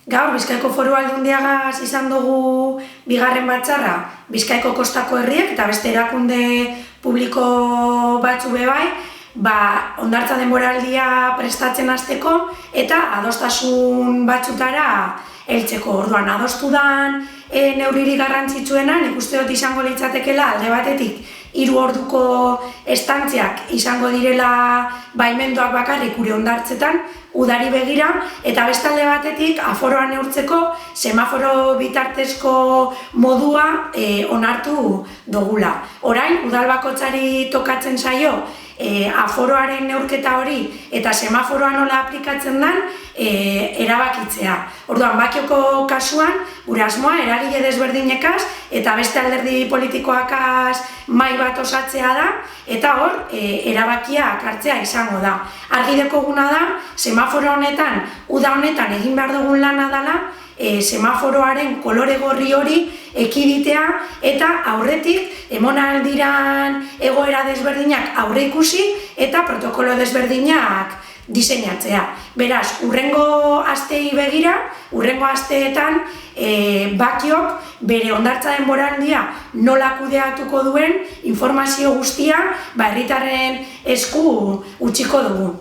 Gaur, Bizkaiko Foru Aldundiagaz izan dugu bigarren batzarra, Bizkaiko kostako herriek eta beste erakunde publiko batzu bebai, hondartza denboraldia prestatzen hasteko eta adostasun batzutara heltzeko. Orduan, adostu dan neurririk garrantzitsuena, nik uste dut izango litzatekeela alde batetik 3 orduko estantziak izango direla baimenduak bakarrik gure hondartzetan, udari begira, eta beste alde batetik aforoa neurtzeko semaforo bitartezko modua onartu dugula. Orain, udal bakoitzari tokatzen zaio aforoaren neurketa hori eta semaforoa nola aplikatzen den erabakitzea. Orduan, Bakioko kasuan, gure asmoa eragile desberdinekaz eta beste alderdi politikoakaz mahai bat osatzea da, eta hor, erabakiak hartzea izango da. Argi dekoguna da, semaforo honetan, uda honetan egin behar dugun lana dela, semaforoaren kolore gorri hori ekiditea eta aurretik emonaldiran egoera desberdinak aurre ikusi eta protokolo desberdinak diseinatzea. Beraz, hurrengo astei begira, hurrengo asteetan Bakiok bere hondartza denboraldia nola kudeatuko duen informazio guztia herritarren esku utziko dugu.